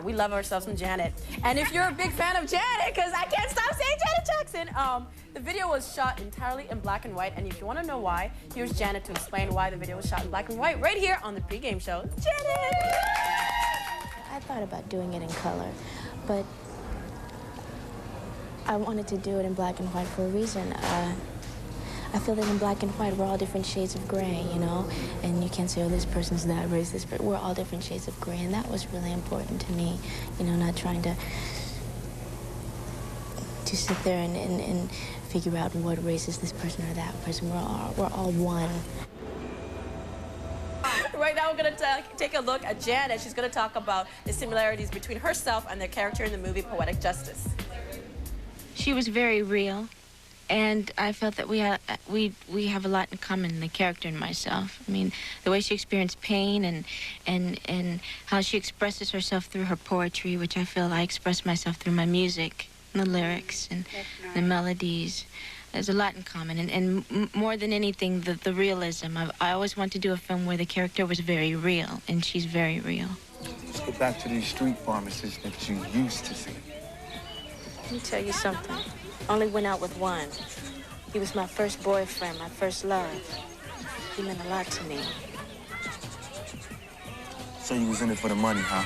We love ourselves some Janet. And if you're a big fan of Janet, because I can't stop saying Janet Jackson, the video was shot entirely in black and white. And if you want to know why, here's Janet to explain why the video was shot in black and white right here on the pregame show. Janet! I thought about doing it in color, but I wanted to do it in black and white for a reason. I feel that in black and white, we're all different shades of gray, you know? And you can't say, oh, this person's that race, this person. We're all different shades of gray, and that was really important to me. You know, not trying to sit there and figure out what race is this person or that person. We're all one. Right now, we're going to take a look at Janet. She's going to talk about the similarities between herself and the character in the movie Poetic Justice. She was very real. And I felt that we have a lot in common, the character and myself. I mean, the way she experienced pain and how she expresses herself through her poetry, which I feel I express myself through my music, and the lyrics and the melodies. There's a lot in common. And more than anything, the realism. I always want to do a film where the character was very real, and she's very real. Let's go back to these street pharmacists that you used to see. Let me tell you something. Only went out with one. He was my first boyfriend, my first love. He meant a lot to me. So you was in it for the money, huh?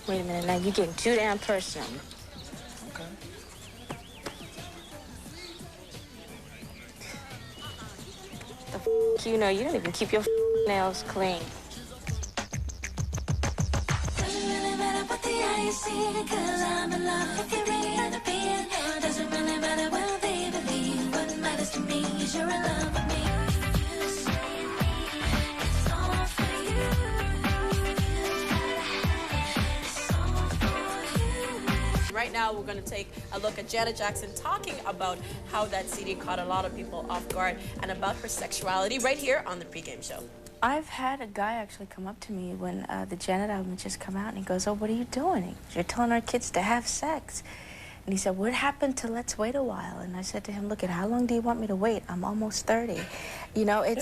Wait a minute, now you're getting too damn personal. Okay. The f you know, you don't even keep your nails clean. Doesn't really matter what the eye you see, 'cause I'm in love with your opinion. Doesn't really matter what they believe. What matters to me is you're in love with me. You say it's all for you. It's all for you. Right now, we're going to take a look at Janet Jackson talking about how that CD caught a lot of people off guard and about her sexuality right here on the pregame show. I've had a guy actually come up to me when the Janet album had just come out, and he goes, oh, what are you doing? You're telling our kids to have sex. And he said, what happened to let's wait a while? And I said to him, look, how long do you want me to wait? I'm almost 30. You know, I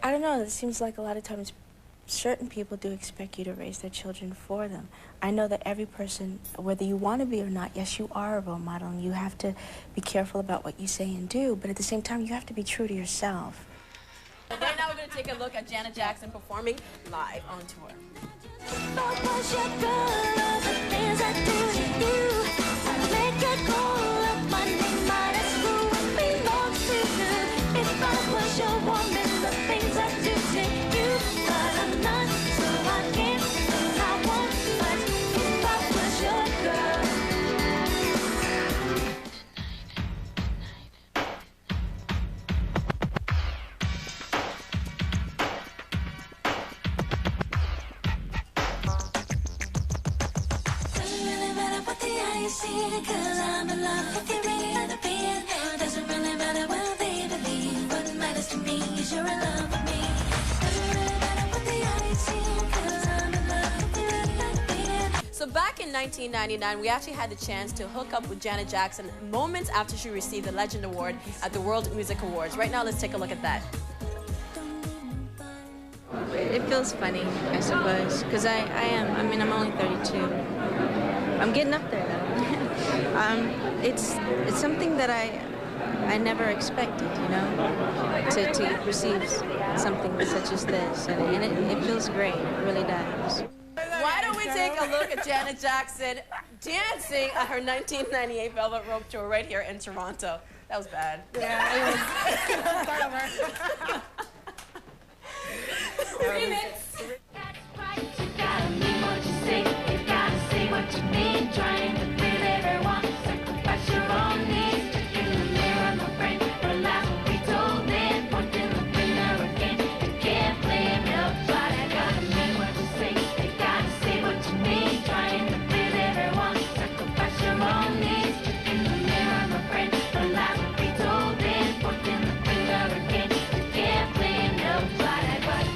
don't know, it seems like a lot of times certain people do expect you to raise their children for them. I know that every person, whether you want to be or not, yes, you are a role model, and you have to be careful about what you say and do, but at the same time, you have to be true to yourself. Right now, we're going to take a look at Janet Jackson performing live on tour. What was your girl, the things I do to you? I make a call of money, minus who belongs to you. If I was your woman, the things I do to you, but I'm not, so I can't, and I won't. But if I was your girl. Cause I'm in love with your opinion. Doesn't really matter what they believe. What matters to me is you're in love with me. Doesn't really matter what the eyes see. Cause I'm in love with your opinion. So back in 1999, we actually had the chance to hook up with Janet Jackson moments after she received the Legend Award at the World Music Awards. Right now, let's take a look at that. It feels funny, I suppose, because I mean, I'm only 32. I'm getting up there, though. It's something that I never expected, you know, to receive something such as this, and it feels great, it really does. Why don't we take a look at Janet Jackson dancing at her 1998 Velvet Rope tour right here in Toronto. That was bad. Yeah, it was. Start over. Remix. That's right, you gotta mean what you say. You gotta say what you mean. Trying to please everyone. Sacrifice your own needs. Check in the mirror, my friend. Realize what we told them. Point in the window again. You can't blame nobody. Gotta mean what you say. You gotta say what you mean. Trying to please everyone. Sacrifice your own needs. Check in the mirror, my friend. Realize what we told them. Point in the window again. You can't blame nobody but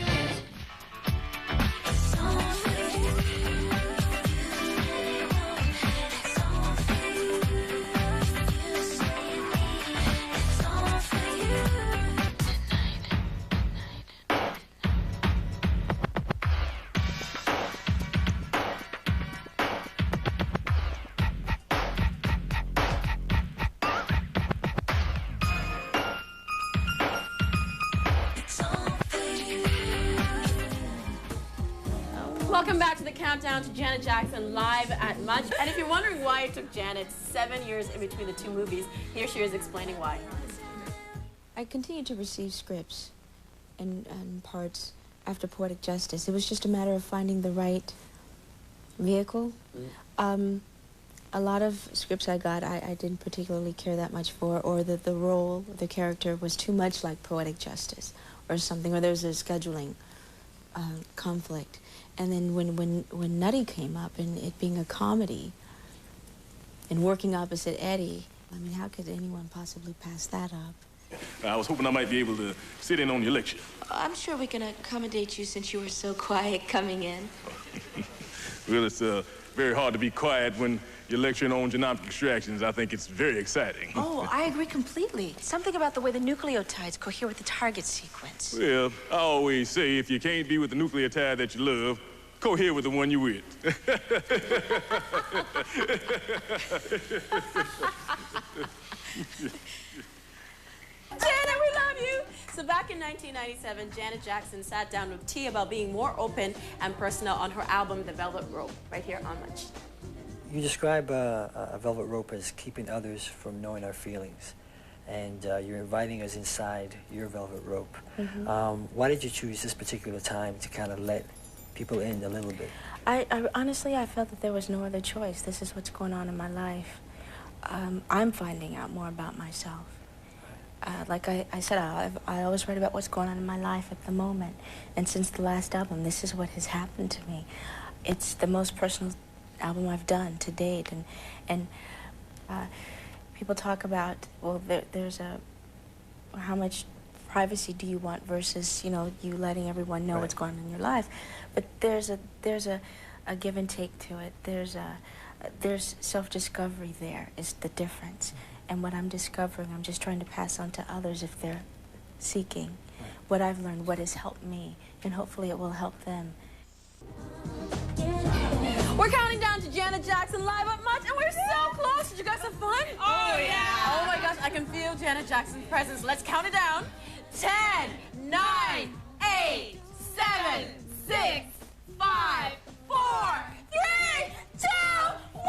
Welcome back to the countdown to Janet Jackson live at Much. And if you're wondering why it took Janet 7 years in between the two movies, here she is explaining why. I continued to receive scripts and parts after Poetic Justice. It was just a matter of finding the right vehicle. A lot of scripts I got I didn't particularly care that much for, or that the role, the character was too much like Poetic Justice or something, or there was a scheduling conflict. And then when Nutty came up, and it being a comedy and working opposite Eddie, I mean, how could anyone possibly pass that up? I was hoping I might be able to sit in on your lecture. I'm sure we can accommodate you since you were so quiet coming in. Well, it's very hard to be quiet when you're lecturing on genomic extractions. I think it's very exciting. Oh, I agree completely. Something about the way the nucleotides cohere with the target sequence. Well, I always say if you can't be with the nucleotide that you love, cohere with the one you're with. Janet, we love you! So back in 1997, Janet Jackson sat down with T about being more open and personal on her album, The Velvet Rope, right here on Much. You describe a velvet rope as keeping others from knowing our feelings, and you're inviting us inside your velvet rope. Why did you choose this particular time to kind of let people in a little bit? Honestly, I felt that there was no other choice. This is what's going on in my life. I'm finding out more about myself. Like I said, I always write about what's going on in my life at the moment. And since the last album, this is what has happened to me. It's the most personal album I've done to date. And people talk about, well, there's how much privacy do you want versus, you know, you letting everyone know what's going on in your life. But there's a give and take to it. There's self-discovery there is the difference. And what I'm discovering, I'm just trying to pass on to others if they're seeking what I've learned, what has helped me, and hopefully it will help them. We're counting down to Janet Jackson live at Much, and we're so close. Did you guys have fun? Oh, yeah. Oh, my gosh, I can feel Janet Jackson's presence. Let's count it down. 10, 9, 8, 7, 6, 5, 4, 3, 2, 1, 10!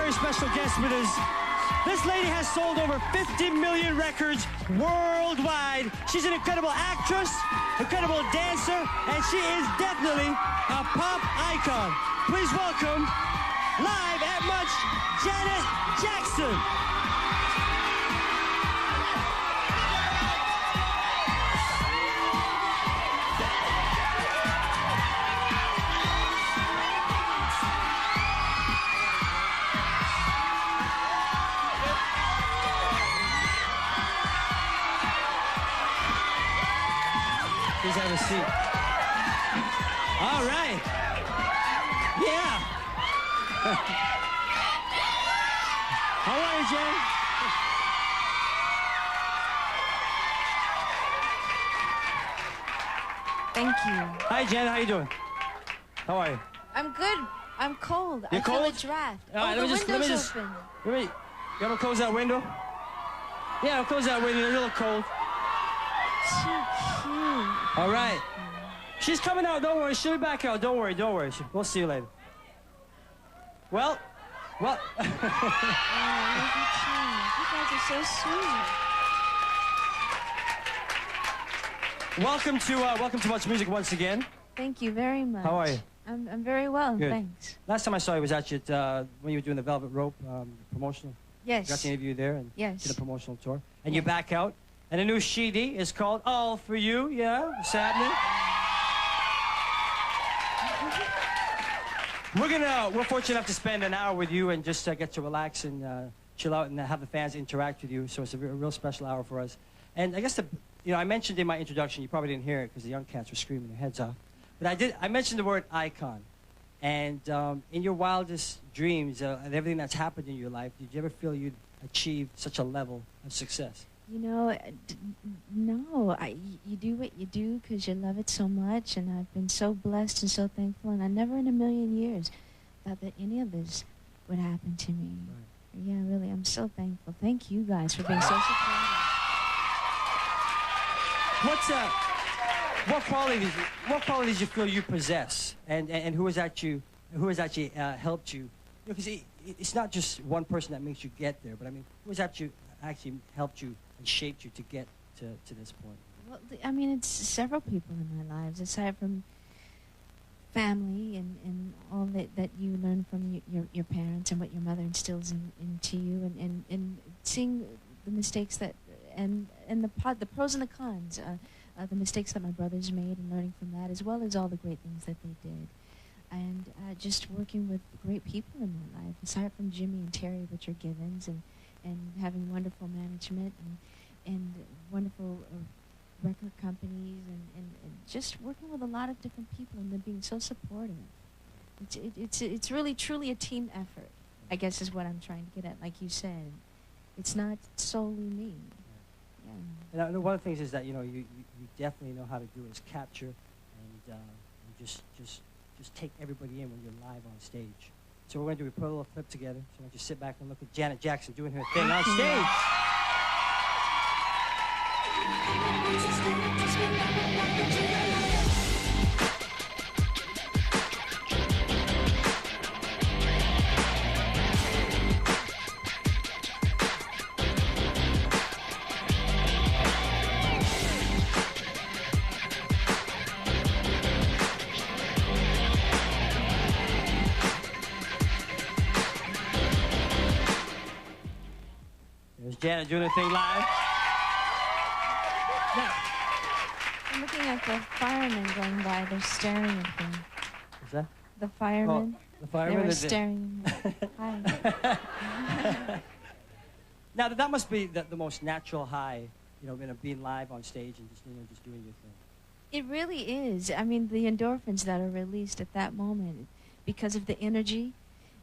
Special guest with us. This lady has sold over 50 million records worldwide. She's an incredible actress, incredible dancer, and she is definitely a pop icon. Please welcome, live at Much, Janet Jackson. Please have a seat. All right. Yeah. How are you, Jen? Thank you. Hi, Jen. How you doing? How are you? I'm good. I'm cold. You're I cold? feel a draft. All right, the let me window's open. open. You want to close that window? Yeah, I'll close that window. It's a little cold. So cute. All right. She's coming out. Don't worry. She'll be back out. Don't worry. Don't worry. We'll see you later. Well. Oh, look at you. You guys are so sweet. Welcome to Much Music once again. Thank you very much. How are you? I'm very well, Good. thanks. Last time I saw you was actually at, when you were doing the Velvet Rope promotional. Yes. Got to interview you there and Yes. did a promotional tour. And you're back out. And a new CD is called All For You. Yeah, what's happening? We're fortunate enough to spend an hour with you and just get to relax and chill out and have the fans interact with you. So it's a real special hour for us. And I guess I mentioned in my introduction, you probably didn't hear it because the young cats were screaming their heads off. But I mentioned the word icon. And in your wildest dreams and everything that's happened in your life, did you ever feel you'd achieved such a level of success? You know, no. You do what you do because you love it so much, and I've been so blessed and so thankful, and I never in a million years thought that any of this would happen to me. Right. Yeah, really, I'm so thankful. Thank you guys for being so supportive. What qualities you feel you possess, and who has actually helped you? Because it's not just one person that makes you get there, but I mean, who has actually helped you and shaped you to get to this point? Well, I mean, it's several people in my lives, aside from family and all that you learn from your parents and what your mother instills into you, and seeing the mistakes that and the pros and the cons, the mistakes that my brothers made, and learning from that, as well as all the great things that they did, and just working with great people in my life, aside from Jimmy and Terry, which are givens, and having wonderful management and wonderful record companies, and just working with a lot of different people and them being so supportive. It's really truly a team effort, I guess is what I'm trying to get at. Like you said, it's not solely me. Yeah. And one of the things is that you definitely know how to do is capture and just take everybody in when you're live on stage. So we're going to put a little clip together. So why don't you sit back and look at Janet Jackson doing her thing on stage. There's Janet doing her thing live. Now, I'm looking at the firemen going by. They're staring at me. what's that? The firemen. Oh, the firemen. They were staring at me. Hi. Now that must be the most natural high, being live on stage and just doing your thing. It really is. I mean, the endorphins that are released at that moment, because of the energy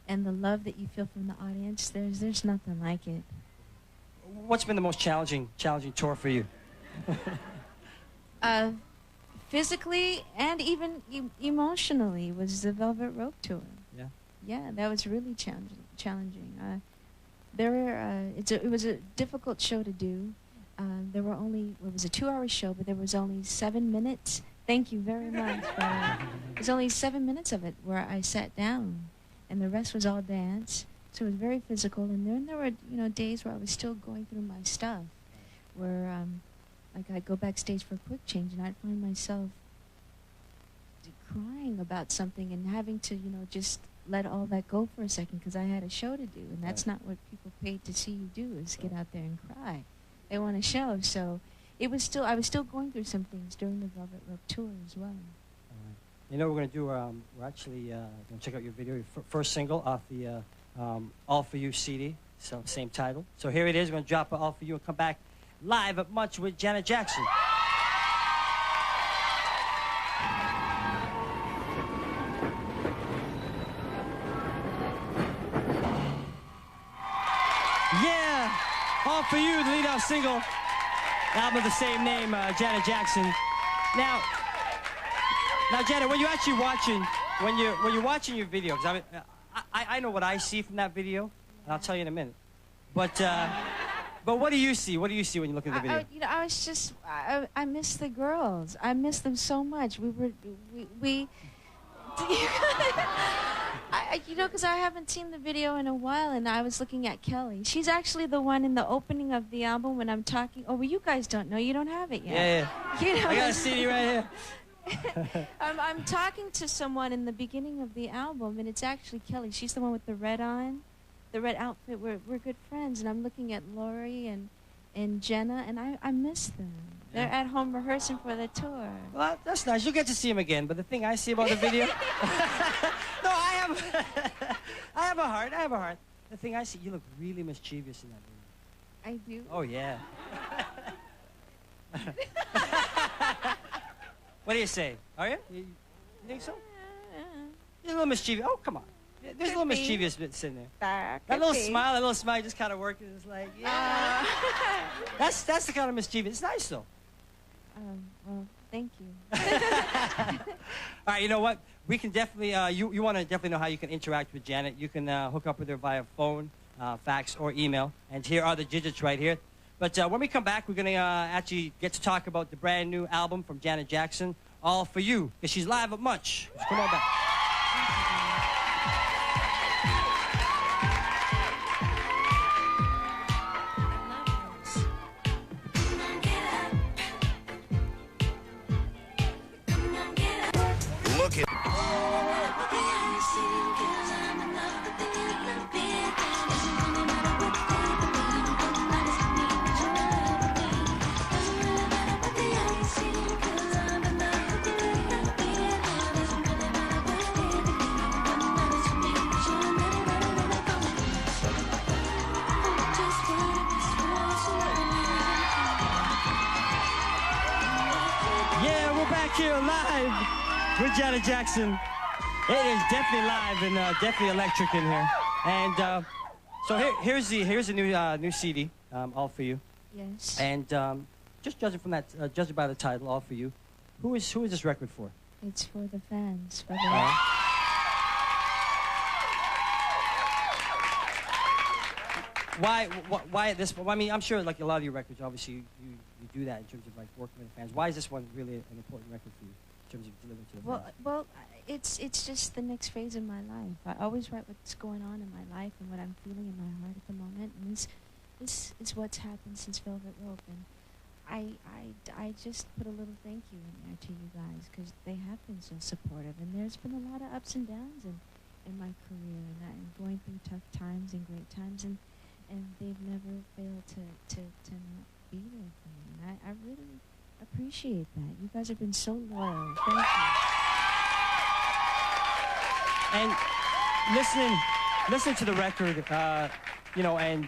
and the love that you feel from the audience, there's nothing like it. What's been the most challenging tour for you? Physically and even emotionally was the Velvet Rope tour. Yeah. Yeah, that was really challenging. It was a difficult show to do. There were only, it was a 2-hour show, but there was only 7 minutes. Thank you very much. There's only 7 minutes of it where I sat down, and the rest was all dance. So it was very physical, and then there were days where I was still going through my stuff, where like I'd go backstage for a quick change, and I'd find myself crying about something and having to just let all that go for a second because I had a show to do, and that's not what people paid to see you do, is get out there and cry. They want a show, so I was still going through some things during the Velvet Rope tour as well. You know what we're going to do? We're actually going to check out your video, your first single off the All For You CD, so same title. So here it is. We're going to drop it All For You and come back live at Much with Janet Jackson. Yeah, All For You, the lead-off single, album of the same name, Janet Jackson. Now, Janet, when you're actually watching, when you're watching your video, because I know what I see from that video, and I'll tell you in a minute. But what do you see? What do you see when you look at the video? I was just, I miss the girls. I miss them so much. Because I haven't seen the video in a while, and I was looking at Kelly. She's actually the one in the opening of the album when I'm talking. Oh, well, you guys don't know. You don't have it yet. Yeah. I got a CD right here. I'm talking to someone in the beginning of the album, and it's actually Kelly. She's the one with the red on, the red outfit. We're good friends, and I'm looking at Lori and Jenna, and I miss them. They're at home rehearsing for the tour. Well, that's nice. You'll get to see them again. But the thing I see about the video, no, I have a heart. I have a heart. The thing I see, you look really mischievous in that video. I do. Oh yeah. What do you say? Are you? You think so? There's a little mischievous. Oh, come on. There's a little mischievousness in there. That little smile just kind of working. It's like, yeah. That's the kind of mischievous. It's nice, though. Well, thank you. All right, you know what? We can definitely, you want to definitely know how you can interact with Janet. You can hook up with her via phone, fax, or email. And here are the digits right here. But when we come back, we're going to actually get to talk about the brand new album from Janet Jackson, All For You, because she's live at Munch. So come on back. Look at Yeah, we're back here live with Janet Jackson. It is definitely live and definitely electric in here. And so here's the new CD, All For You. Yes. And just judging from that, judging by the title, All For You, who is this record for? It's for the fans. For the Why this one? I mean, I'm sure like a lot of your records, obviously you do that in terms of like working with the fans. Why is this one really an important record for you in terms of delivering to the fans? Well, it's just the next phase of my life. I always write what's going on in my life and what I'm feeling in my heart at the moment. And this is what's happened since Velvet Rope. And I just put a little thank you in there to you guys because they have been so supportive. And there's been a lot of ups and downs in my career, and I'm going through tough times and great times, and they've never failed to not be there for me. And I really appreciate that. You guys have been so loyal. Thank you. And listening to the record, you know, and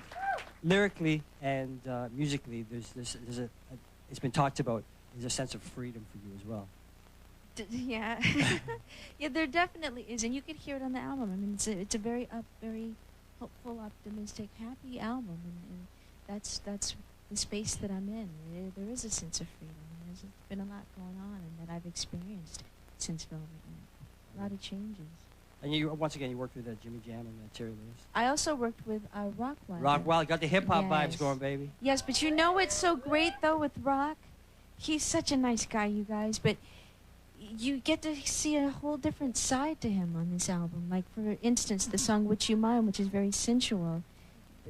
lyrically and musically, it's been talked about. There's a sense of freedom for you as well. Yeah, yeah, there definitely is, and you could hear it on the album. I mean, it's a very hopeful, optimistic, happy album, and that's the space that I'm in. There is a sense of freedom, and there's been a lot going on, and that I've experienced since Velvet. A lot of changes. And you once again, you worked with Jimmy Jam and Terry Lewis. I also worked with Rock Wild. Rock Wild, got the hip hop Yes. vibes going, baby. Yes, but you know what's so great though with Rock? He's such a nice guy, you guys, but you get to see a whole different side to him on this album. Like, for instance, the song Would You Mind, which is very sensual.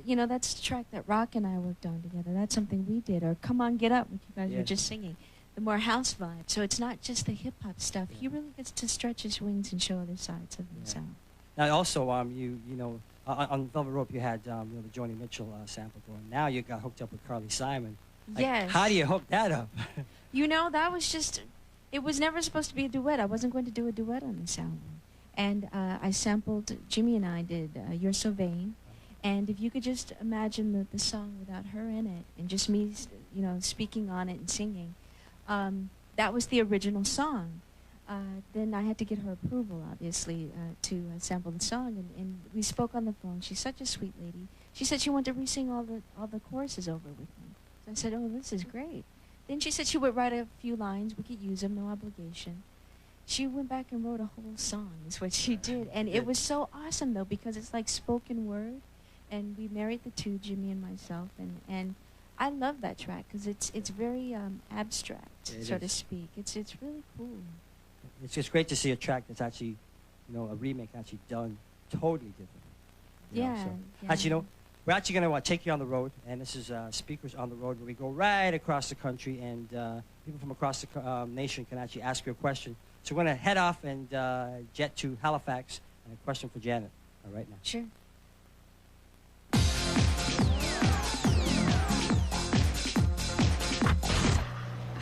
You know, that's the track that Rock and I worked on together. That's something we did. Or Come On, Get Up, which you guys were just singing. The more house vibe. So it's not just the hip-hop stuff. He really gets to stretch his wings and show other sides of himself. Now, also, you know, on Velvet Rope, you had you know, the Joni Mitchell sample going. Now you got hooked up with Carly Simon. Like, Yes. how do you hook that up? You know, that was just... It was never supposed to be a duet. I wasn't going to do a duet on this album. And I sampled, Jimmy and I did You're So Vain. And if you could just imagine the song without her in it and just me, you know, speaking on it and singing, that was the original song. Then I had to get her approval, obviously, to sample the song. And we spoke on the phone. She's such a sweet lady. She said she wanted to re-sing all the choruses over with me. So I said, oh, this is great. Then she said she would write a few lines. We could use them, no obligation. She went back and wrote a whole song, is what she did. And it was so awesome, though, because it's like spoken word. And we married the two, Jimmy and myself. And I love that track because it's very abstract, so to speak. It's really cool. It's just great to see a track that's actually, you know, a remake actually done totally different. You know, so. Actually, you know, we're actually going to take you on the road, and this is Speakers on the Road, where we go right across the country, and people from across the nation can actually ask you a question. So we're going to head off and jet to Halifax, and a question for Janet right now. Sure.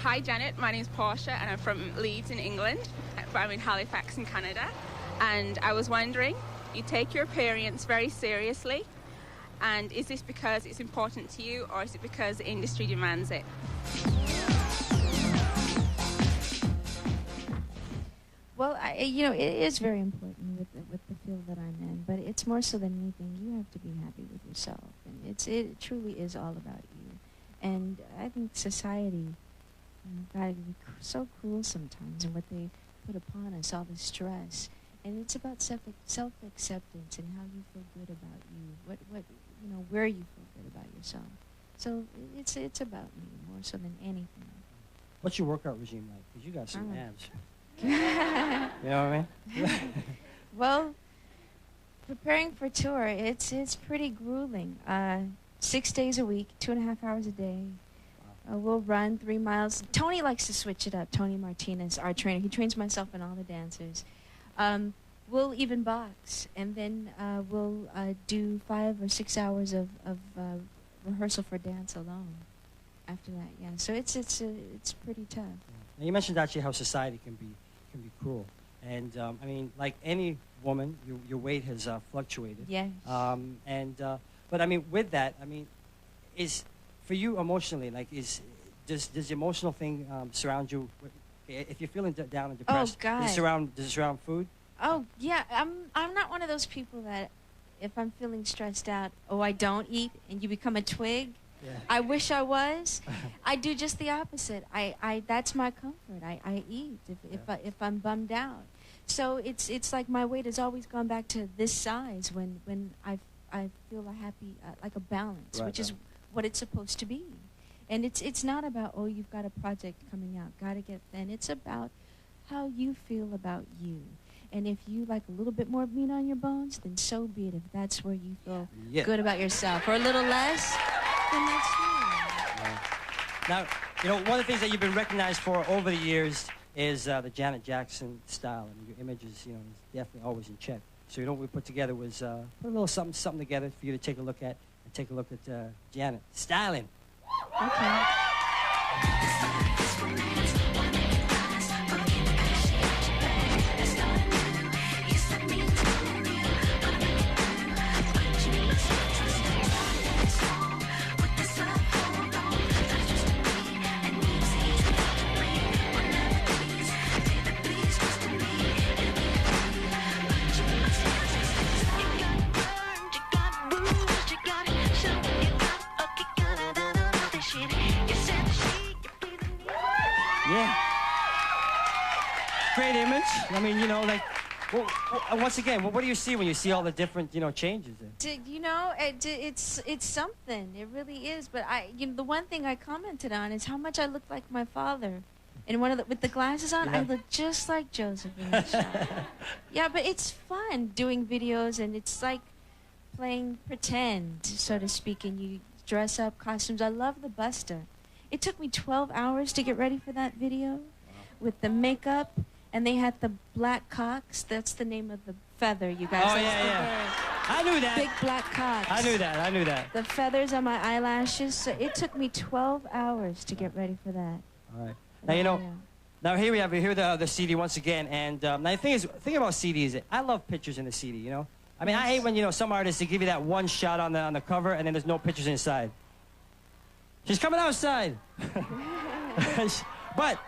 Hi Janet, my name's Portia and I'm from Leeds in England, but I'm in Halifax in Canada. And I was wondering, you take your appearance very seriously, and is this because it's important to you, or is it because the industry demands it? Well, you know, it is very important with the field that I'm in, but it's more so than anything, you have to be happy with yourself, and it truly is all about you. And I think society, God, can be so cruel sometimes, and what they put upon us, all the stress, and it's about self-acceptance and how you feel good about you, what you know, where you feel good about yourself. So it's about me more so than anything. What's your workout regime like? Because you got some abs. You know what I mean? Well, preparing for tour, it's pretty grueling. 6 days a week, 2.5 hours a day. We'll run 3 miles. Tony likes to switch it up. Tony Martinez, our trainer, he trains myself and all the dancers. We'll even box, and then we'll do 5 or 6 hours of rehearsal for dance alone. After that, yeah. So it's pretty tough. Now you mentioned actually how society can be cruel, and I mean, like any woman, your weight has fluctuated. Yes. But I mean, with that, I mean, is for you emotionally, like, does the emotional thing surround you? If you're feeling down and depressed, oh God, does it surround food? Oh yeah, I'm not one of those people that if I'm feeling stressed out, I don't eat, and you become a twig. Yeah. I wish I was. I do just the opposite. I that's my comfort. I eat if I'm bummed out. So it's like my weight has always gone back to this size when I feel a happy like a balance, which is what it's supposed to be. And it's not about you've got a project coming out, gotta get. And it's about how you feel about you. And if you like a little bit more meat on your bones, then so be it. If that's where you feel good about yourself, or a little less. Now, you know, one of the things that you've been recognized for over the years is the Janet Jackson style. I mean, your image is, you know, is definitely always in check. So, you know, what we put together was put a little something together for you to take a look at, and take a look at Janet styling. Okay. Yeah. Great image. I mean, you know, like, well, once again, what do you see when you see all the different, you know, changes there? You know, it's something. It really is. But the one thing I commented on is how much I look like my father. And with the glasses on, I look just like Joseph in the shot. Yeah, but it's fun doing videos, and it's like playing pretend, so to speak, and you dress up costumes. I love the Buster. It took me 12 hours to get ready for that video with the makeup, and they had the black cocks. That's the name of the feather, you guys. Oh, yeah. I knew that. Big black cocks. I knew that. The feathers on my eyelashes. So it took me 12 hours to get ready for that. All right. Now, you know, now here we have the CD once again, and now the thing about CDs, I love pictures in the CD, you know? I mean, I hate when, you know, some artists, they give you that one shot on the cover, and then there's no pictures inside. She's coming outside. but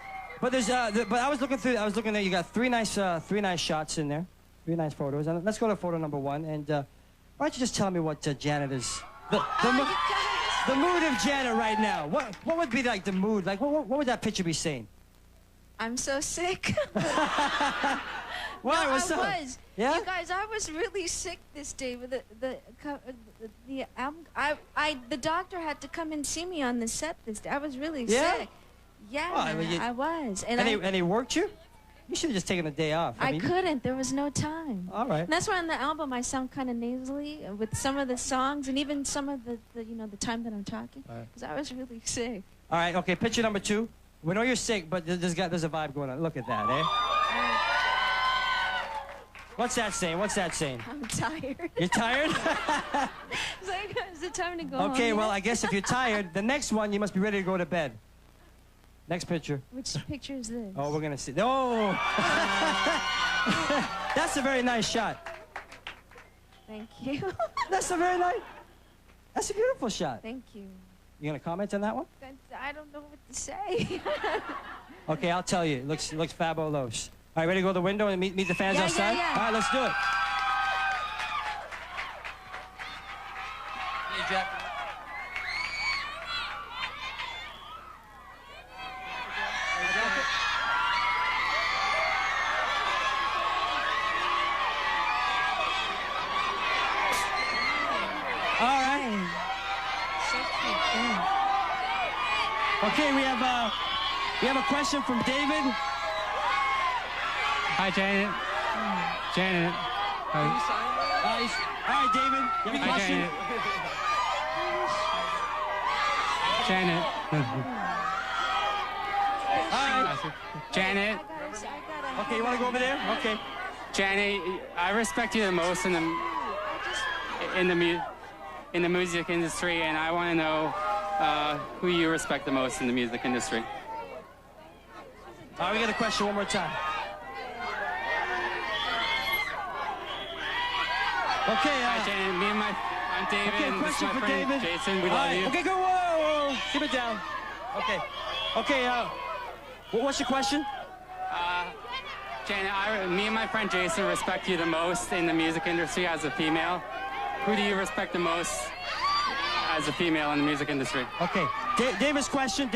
there's but I was looking there. You got three nice shots in there, 3 nice photos. And let's go to photo number 1. And why don't you just tell me what Janet is, the mood of Janet right now? What would be like the mood? Like what would that picture be saying? I'm so sick. Why? No, What's up? I was. Yeah? You guys, I was really sick this day with the album. The doctor had to come and see me on the set this day. I was really sick. Yeah, well, I was. And he worked you? You should have just taken a day off. I couldn't. There was no time. All right. And that's why on the album I sound kind of nasally with some of the songs, and even some of the time that I'm talking, because I was really sick. All right. Okay. Picture number 2. We know you're sick, but there's a vibe going on. Look at that, eh? What's that saying? I'm tired. You're tired? It's like, is it time to go home? Okay, well, I guess if you're tired, the next one, you must be ready to go to bed. Next picture. Which picture is this? Oh, we're going to see. Oh! That's a very nice shot. Thank you. That's a beautiful shot. Thank you. You going to comment on that one? I don't know what to say. Okay, I'll tell you. It looks fabulous. All right, ready to go to the window and meet the fans outside? Yeah. All right, let's do it. Hey, Jack. All right. Okay, we have a question from David. Hi, Janet. Janet. All right, David. You have a Hi, question? Janet. All right. Janet. Okay, you want to go over there? Okay. Janet, I respect you the most in the music industry, and I want to know who you respect the most in the music industry. All right, we got a question one more time. Okay, Hi, Janet. I'm David, okay, and this is question my for friend David. Jason. We All love right, you. Okay, go, whoa. Keep it down. Okay, what's your question? Janet, me and my friend Jason respect you the most in the music industry as a female. Who do you respect the most as a female in the music industry? Okay, David's question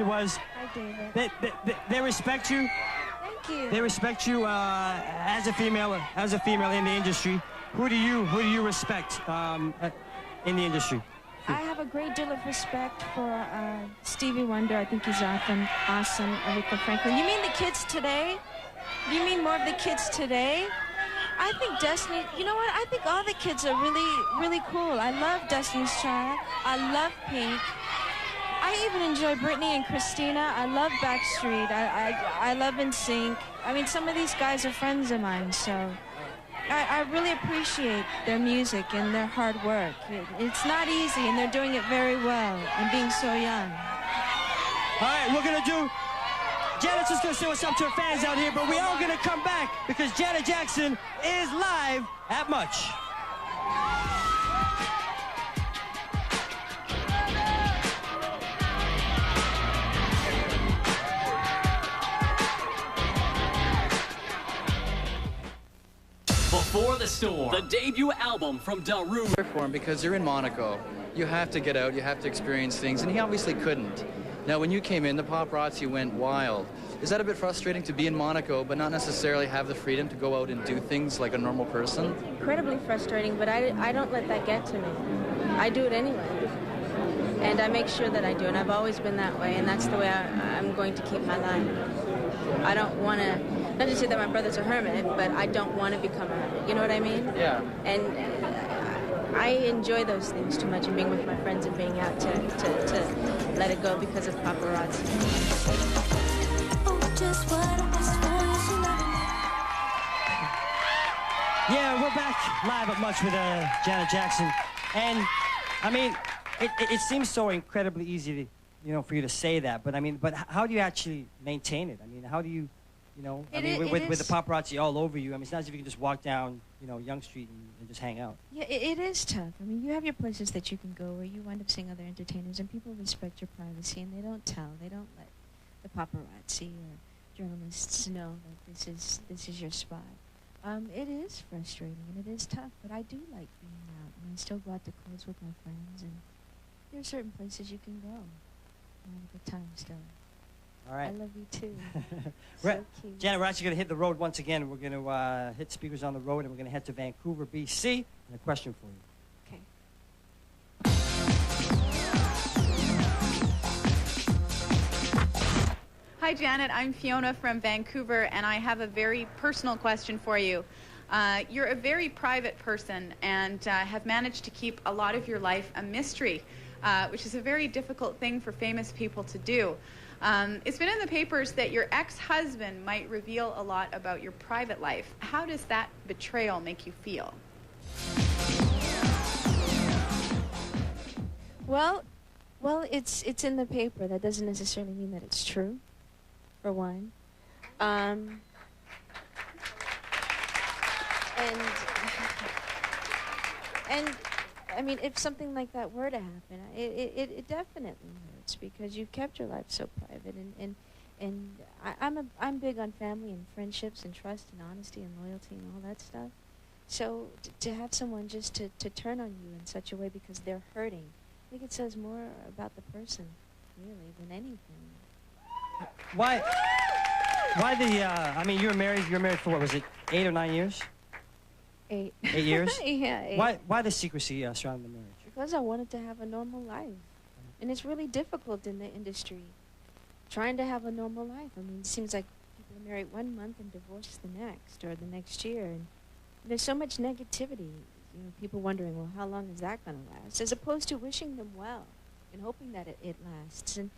was, Hi, David. they respect you. Thank you. They respect you as a female in the industry. Who do you respect in the industry? I have a great deal of respect for Stevie Wonder. I think he's awesome. Aretha Franklin. You mean the kids today? You mean more of the kids today? I think Destiny, you know what? I think all the kids are really, really cool. I love Destiny's Child. I love Pink. I even enjoy Britney and Christina. I love Backstreet. I love NSYNC. I mean, some of these guys are friends of mine, so I really appreciate their music and their hard work. It's not easy, and they're doing it very well, and being so young. All right, we're going to do... Janet's just going to say what's up to her fans out here, but we are going to come back because Janet Jackson is live at Much. Before the Storm, the debut album from Daru. For him because you're in Monaco. You have to get out, you have to experience things, and he obviously couldn't. Now, when you came in, the paparazzi went wild. Is that a bit frustrating to be in Monaco, but not necessarily have the freedom to go out and do things like a normal person? Incredibly frustrating, but I don't let that get to me. I do it anyway. And I make sure that I do, and I've always been that way, and that's the way I'm going to keep my life. I don't want to, not to say that my brother's a hermit, but I don't want to become a hermit. You know what I mean? Yeah. And I enjoy those things too much, and being with my friends and being out to let it go because of paparazzi. Yeah, we're back live at Much with Janet Jackson. And, I mean, it seems so incredibly easy to, for you to say that, but how do you actually maintain it? I mean, how do you, with the paparazzi all over you, I mean, it's not as if you can just walk down, Young Street and just hang out. Yeah, it is tough. I mean, you have your places that you can go where you wind up seeing other entertainers, and people respect your privacy, and they don't tell. They don't let the paparazzi or journalists know that this is your spot. It is frustrating, and it is tough, but I do like being out, and I still go out to clubs with my friends, and there are certain places you can go. I have a good time still. All right. I love you too. So cute. Janet, we're actually going to hit the road once again. We're going to hit speakers on the road, and we're going to head to Vancouver, BC. And a question for you. Okay. Hi, Janet. I'm Fiona from Vancouver, and I have a very personal question for you. You're a very private person and have managed to keep a lot of your life a mystery, which is a very difficult thing for famous people to do. It's been in the papers that your ex-husband might reveal a lot about your private life. How does that betrayal make you feel? Well, it's in the paper. That doesn't necessarily mean that it's true, for one. And I mean, if something like that were to happen, it definitely hurts because you've kept your life so private, And I'm big on family and friendships and trust and honesty and loyalty and all that stuff. So to have someone just to turn on you in such a way because they're hurting, I think it says more about the person, really, than anything. Why the, I mean, you're married for what, was it 8 or 9 years? 8. 8 years? Yeah, 8. Why the secrecy surrounding the marriage? Because I wanted to have a normal life. And it's really difficult in the industry, trying to have a normal life. I mean, it seems like people are married 1 month and divorced the next, or the next year. And there's so much negativity, you know, people wondering, well, how long is that going to last? As opposed to wishing them well and hoping that it lasts. And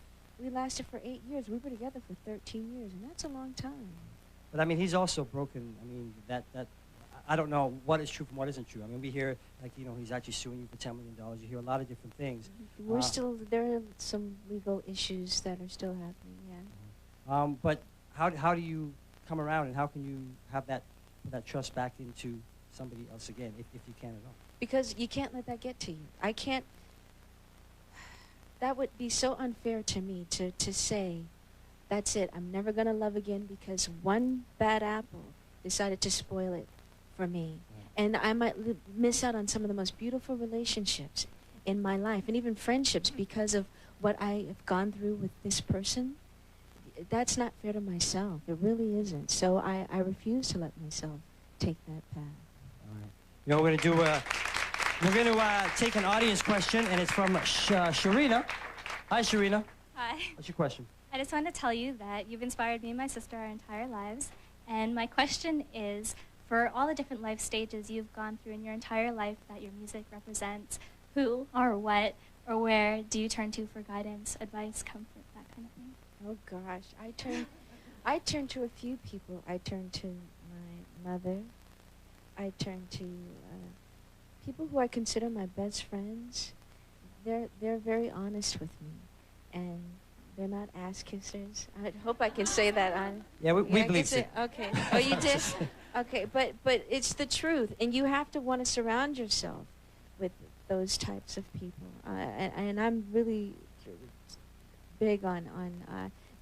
we lasted for 8 years. We were together for 13 years, and that's a long time. But I mean, he's also broken. I mean, I don't know what is true from what isn't true. I mean, we hear, like, you know, he's actually suing you for $10 million. You hear a lot of different things. We're there are some legal issues that are still happening, yeah. But how do you come around, and how can you have that trust back into somebody else again, if you can at all? Because you can't let that get to you. I can't. That would be so unfair to me to say, that's it, I'm never going to love again because one bad apple decided to spoil it for me. Yeah. And I might miss out on some of the most beautiful relationships in my life, and even friendships, because of what I have gone through with this person. That's not fair to myself. It really isn't. So I refuse to let myself take that path. All right. You know, we're going to take an audience question, and it's from Sharina. Hi, Sharina. Hi. What's your question? I just wanted to tell you that you've inspired me and my sister our entire lives. And my question is, for all the different life stages you've gone through in your entire life that your music represents, who or what or where do you turn to for guidance, advice, comfort, that kind of thing? Oh gosh, I turn to a few people. I turn to my mother. I turn to people who I consider my best friends. They're very honest with me, and they're not ass kissers. I hope I can say that on. Yeah, we believe it. Okay. Oh, you did? Okay, but it's the truth, and you have to want to surround yourself with those types of people. And I'm really big on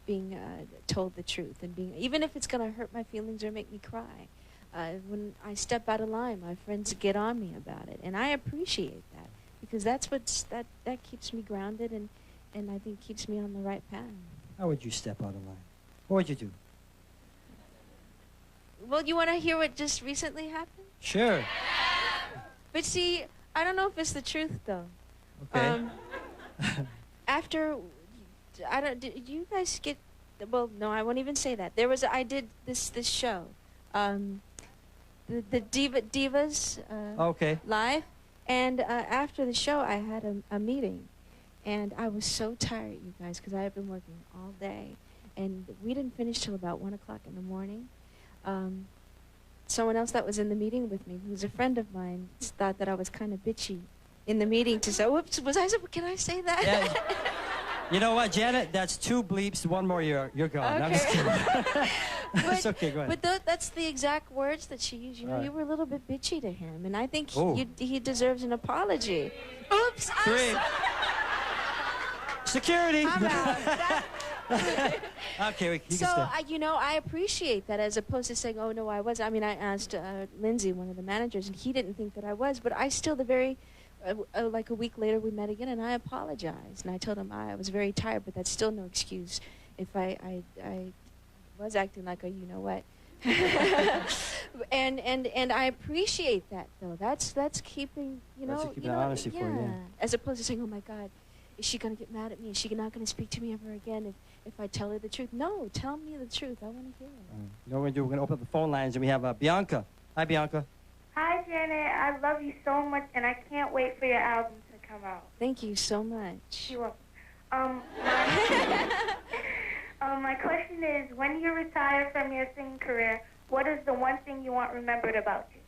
being told the truth, and being, even if it's going to hurt my feelings or make me cry. When I step out of line, my friends get on me about it, and I appreciate that, because that's that keeps me grounded, and I think keeps me on the right path. How would you step out of line? What would you do? Well, you want to hear what just recently happened? Sure. But see, I don't know if it's the truth, though. Okay. After, did you guys get, well, no, I won't even say that. I did this show, the Divas okay. Live, and after the show, I had a meeting, and I was so tired, you guys, because I had been working all day, and we didn't finish till about 1 o'clock in the morning. Someone else that was in the meeting with me, who's a friend of mine, thought that I was kind of bitchy in the meeting to say, whoops, can I say that? Yeah. You know what, Janet? That's 2 bleeps, 1 more, you're gone. Okay. I'm just kidding. It's okay, go ahead. But that's the exact words that she used. You know, you were a little bit bitchy to him, and I think he deserves an apology. Oops. 3. Security. I'm out. Okay, you can so, stay. you know, I appreciate that, as opposed to saying, oh, no, I was. I mean, I asked Lindsay, one of the managers, and he didn't think that I was, but I still, like a week later, we met again, and I apologized. And I told him I was very tired, but that's still no excuse if I was acting like a you-know-what. and I appreciate that, though. That's keeping, That's keeping honesty for you. As opposed to saying, oh, my God, is she going to get mad at me? Is she not going to speak to me ever again if I tell her the truth? No, tell me the truth. I want to hear it. You know what we're going to do? We're going to open up the phone lines, and we have Bianca. Hi, Bianca. Hi, Janet. I love you so much, and I can't wait for your album to come out. Thank you so much. You're welcome. My question is, when you retire from your singing career, what is the one thing you want remembered about you?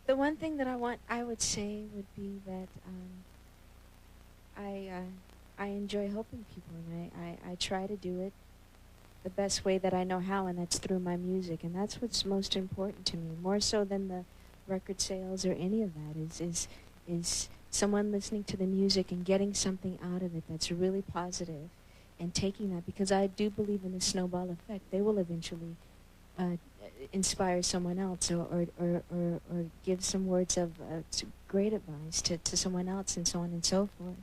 The one thing that I would say would be that I enjoy helping people, and I try to do it the best way that I know how, and that's through my music, and that's what's most important to me, more so than the record sales or any of that, is someone listening to the music and getting something out of it that's really positive and taking that, because I do believe in the snowball effect. They will eventually inspire someone else or give some words of great advice to someone else, and so on and so forth.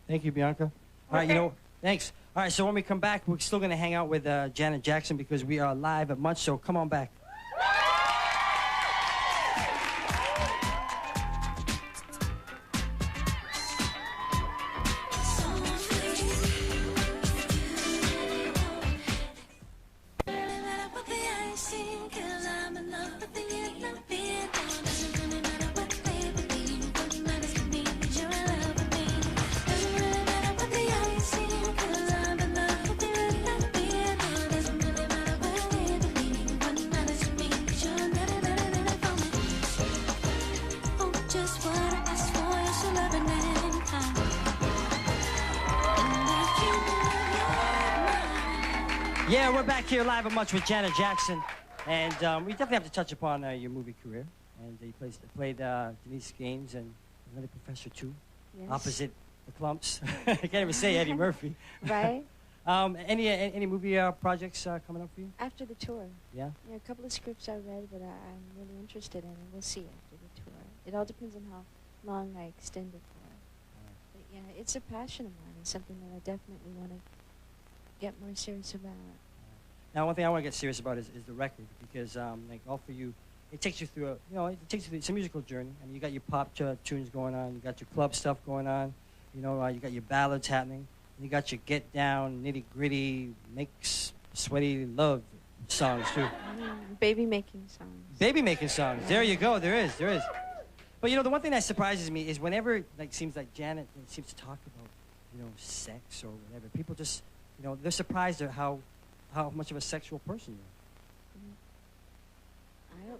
Thank you, Bianca. All right, you know, thanks. All right, so when we come back, we're still going to hang out with Janet Jackson because we are live at Munch, so come on back. Yeah, we're back here live at Munch with Janet Jackson, and we definitely have to touch upon your movie career. And you played Denise Gaines and another professor too, Yes. opposite the Clumps. I can't even say Eddie Murphy. Right. Any movie projects coming up for you? After the tour. Yeah. Yeah, a couple of scripts I read that I'm really interested in, and we'll see after the tour. It all depends on how long I extend it for. But yeah, it's a passion of mine. It's something that I definitely want to get more serious about. Now, one thing I want to get serious about is the record, because like all for you, it takes you through it's a musical journey. I mean, you got your pop tunes going on, you got your club stuff going on, you know, you got your ballads happening, and you got your get down, nitty gritty, makes sweaty love songs too. Baby making songs. Baby making songs. There you go. There is. But you know, the one thing that surprises me is whenever seems like Janet seems to talk about, sex or whatever, people just, they're surprised at how much of a sexual person you are.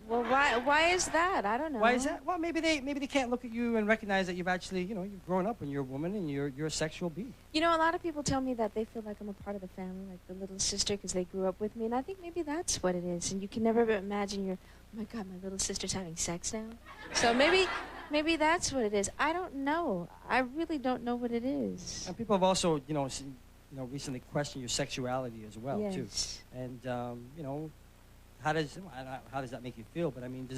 Well, why is that? I don't know. Why is that? Well, maybe they can't look at you and recognize that you've actually, you've grown up and you're a woman and you're a sexual being. You know, a lot of people tell me that they feel like I'm a part of the family, like the little sister, because they grew up with me, and I think maybe that's what it is. And you can never imagine oh my God, my little sister's having sex now. So maybe that's what it is. I don't know. I really don't know what it is. And people have also, recently questioned your sexuality as well, too. And how does that make you feel? But I mean,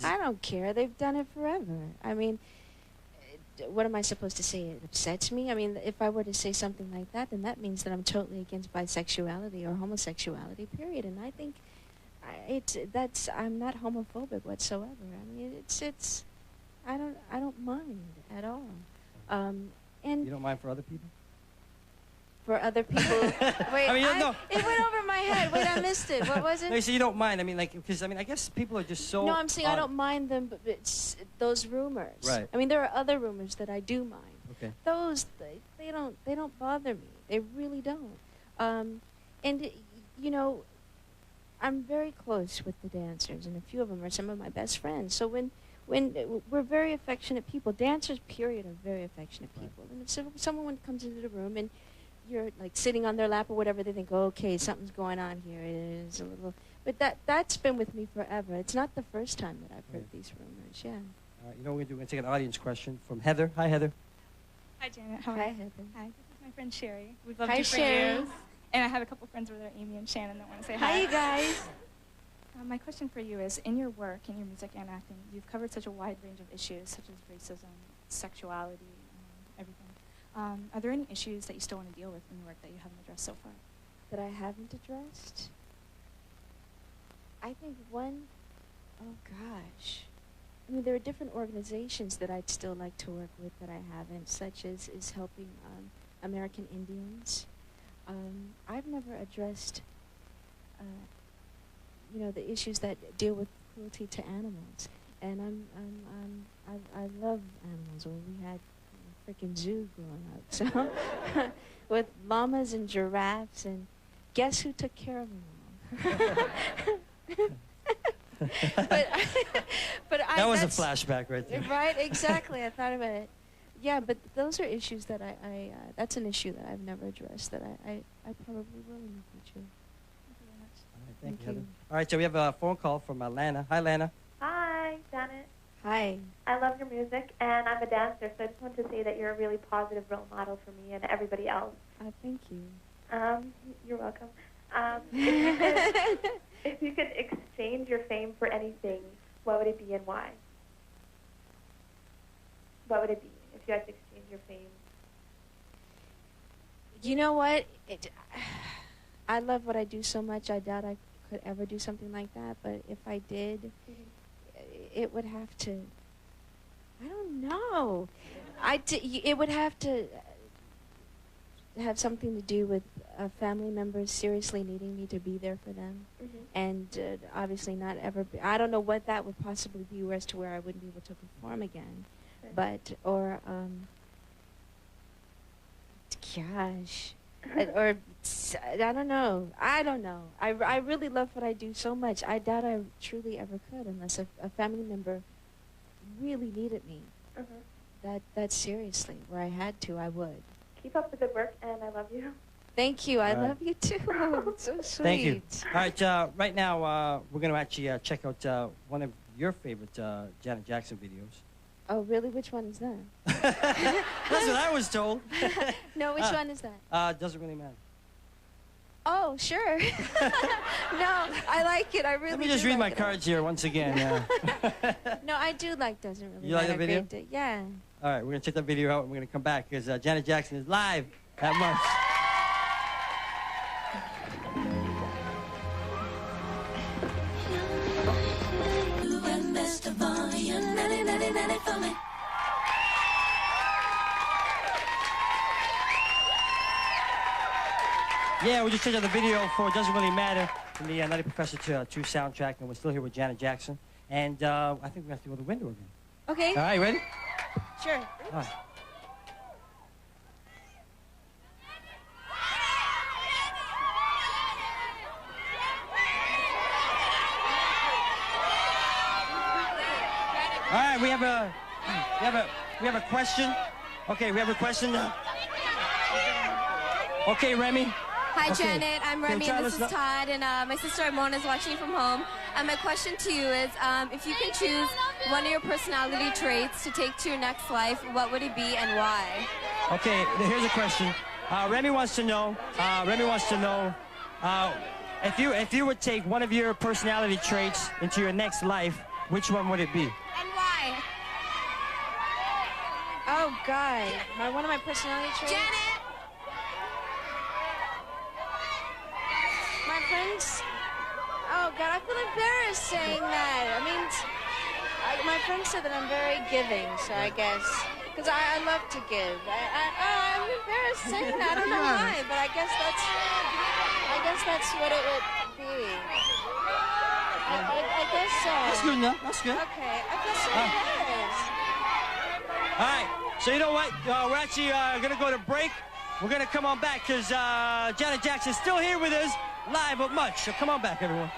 I don't care. They've done it forever. I mean, what am I supposed to say? It upsets me? I mean, if I were to say something like that, then that means that I'm totally against bisexuality or homosexuality, period. And I think I'm not homophobic whatsoever. I mean, I don't mind at all. And you don't mind for other people? For other people. Wait, I mean, it went over my head. Wait, I missed it. What was it? No, you say you don't mind. I mean, because I guess people are just so. No, I'm saying I don't mind them, but it's those rumors. Right. I mean, there are other rumors that I do mind. Okay. Those they don't bother me. They really don't. And I'm very close with the dancers, and a few of them are some of my best friends. So when we're very affectionate people, dancers, period, are very affectionate people. And if someone comes into the room and you're like sitting on their lap or whatever, they think, oh, okay, something's going on here. It is a little, but that's been with me forever. It's not the first time that I've heard these rumors. Yeah. All right, you know what we're going to do? We're going to take an audience question from Heather. Hi, Heather. Hi, Janet. Hi, Heather. Hi, this is my friend Sherry. We've loved Hi, you for Sherry. years. And I have a couple friends over there, Amy and Shannon, that want to say hi. Hi, you guys. My question for you is, in your work, in your music and acting, you've covered such a wide range of issues, such as racism, sexuality, everything. Are there any issues that you still want to deal with in your work that you haven't addressed so far? That I haven't addressed? I think one, oh gosh. I mean, there are different organizations that I'd still like to work with that I haven't, such as helping American Indians. I've never addressed, the issues that deal with cruelty to animals. And I love animals. Well, we had a freaking zoo growing up, so with llamas and giraffes, and guess who took care of them all? That was a flashback right there. Right, exactly. I thought about it. Yeah, but those are issues that that's an issue that I've never addressed that I probably will in the future. Thank you, Heather. All right, so we have a phone call from Lana. Hi, Lana. Hi, Janet. Hi. Hi. I love your music, and I'm a dancer, so I just wanted to say that you're a really positive role model for me and everybody else. Thank you. You're welcome. If you could exchange your fame for anything, what would it be and why? What would it be if you had to exchange your fame? You know what? I love what I do so much. I doubt I could ever do something like that. But if I did, it would have to. I don't know. It would have to have something to do with family members seriously needing me to be there for them, and obviously not ever. I don't know what that would possibly be, as to where I wouldn't be able to perform again, but gosh. Or I don't know. I really love what I do so much. I doubt I truly ever could unless a family member really needed me. That seriously, where I had to, I would. Keep up the good work, and I love you. Thank you. I love you too. It's so sweet. Thank you. All right, right now we're going to actually check out one of your favorite Janet Jackson videos. Oh, really? Which one is that? That's what I was told. No, which one is that? Doesn't really matter. Oh, sure. No, I like it. I really do. Let me just read my cards here once again. No, I do like Doesn't Really Matter. You like the video? Yeah. All right, we're going to check that video out, and we're going to come back because Janet Jackson is live at Munch. Yeah, we just checked out the video for Doesn't Really Matter from the Nutty Professor 2 soundtrack, and we're still here with Janet Jackson. And I think we have to go to the window again. Okay. All right, ready? Sure. All right. All right, we have a question. Okay, we have a question. Okay, Remy. Hi, Okay. Janet. I'm Remy, and this is Todd, and my sister Mona is watching from home. And my question to you is, if you can choose one of your personality traits to take to your next life, what would it be and why? Okay, here's a question. Remy wants to know. If you would take one of your personality traits into your next life, which one would it be? And why? Oh, God. One of my personality traits? Janet! My friends... Oh, God, I feel embarrassed saying that. I mean, my friends said that I'm very giving, so I guess... Because I love to give. I'm embarrassed saying that. I don't know why, but I guess that's what it would be. I guess so. That's good enough. That's good. Okay, I guess it is. All right, so you know what? We're actually going to go to break. We're going to come on back because Janet Jackson's still here with us, live at Much. So come on back, everyone.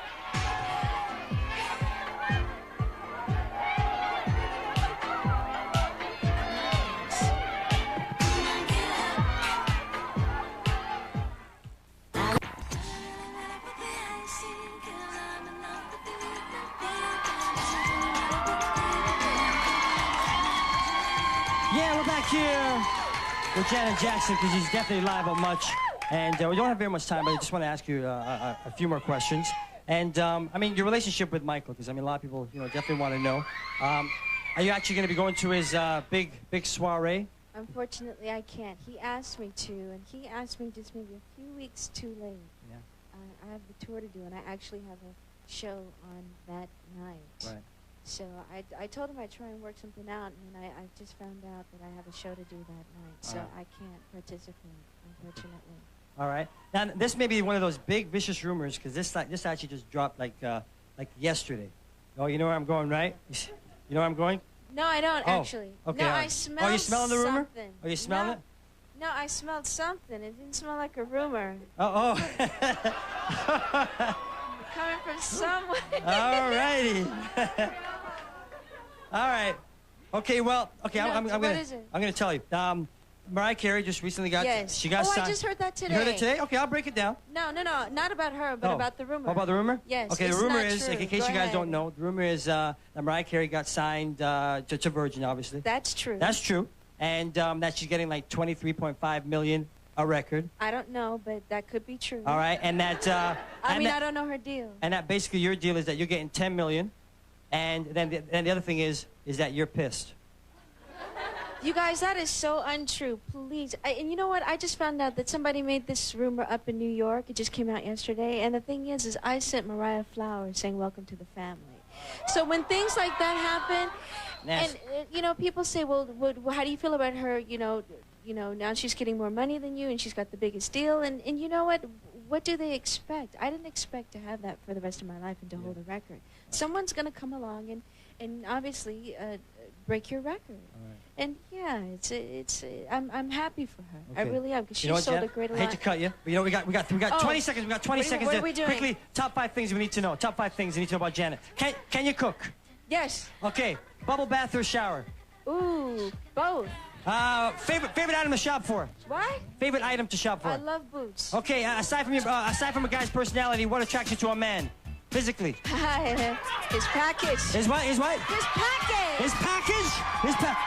Yeah, we're back here with Janet Jackson because she's definitely live at Much. And we don't have very much time, but I just want to ask you a few more questions. And, I mean, your relationship with Michael, because, I mean, a lot of people, definitely want to know. Are you actually going to be going to his big soiree? Unfortunately, I can't. He asked me to, and he asked me just maybe a few weeks too late. Yeah. I have the tour to do, and I actually have a show on that night. Right. So I told him I'd try and work something out, and then I just found out that I have a show to do that night. So I can't participate, unfortunately. All right. Now, this may be one of those big, vicious rumors, because this actually just dropped like yesterday. Oh, you know where I'm going, right? You know where I'm going? No, I don't, actually. Okay. No, I smelled Oh, you smelling the rumor? something. Oh, you smelling it? No, I smelled something. It didn't smell like a rumor. Oh. Coming from somewhere. All righty. All right. Okay, well, okay, No, I'm what gonna, is it? I'm going to tell you. Mariah Carey just recently got. Yes. She got Oh, signed. I just heard that today. You heard it today? Okay, I'll break it down. No, not about her, but Oh. about the rumor. Oh, about the rumor? Yes. Okay, it's the rumor not is, true. in case Go you guys ahead. don't know, the rumor is that Mariah Carey got signed to Virgin, obviously. That's true. That's true. And that she's getting like $23.5 million a record. I don't know, but that could be true. All right, and that. I don't know her deal. And that basically your deal is that you're getting $10 million, and then the other thing is that you're pissed. You guys, that is so untrue. Please. And you know what? I just found out that somebody made this rumor up in New York. It just came out yesterday. And the thing is I sent Mariah flowers saying, welcome to the family. So when things like that happen, Nasty. and, you know, people say, well, how do you feel about her, you know, now she's getting more money than you and she's got the biggest deal. And you know what? What do they expect? I didn't expect to have that for the rest of my life and to hold a record. Someone's going to come along and obviously break your record. Right. And yeah, I'm happy for her. Okay. I really am, because she You know what, sold Jen? a great I lot. hate to cut you, but you know we got 20 seconds. We got 20 seconds. What to are we doing? Quickly, top 5 things we need to know. Top 5 things you need to know about Janet. Can you cook? Yes. Okay. Bubble bath or shower? Ooh, both. Favorite item to shop for? What? Favorite item to shop for? I love boots. Okay. Aside from a guy's personality, what attracts you to a man? Physically. His package. His what? His what? His package. His package? His package.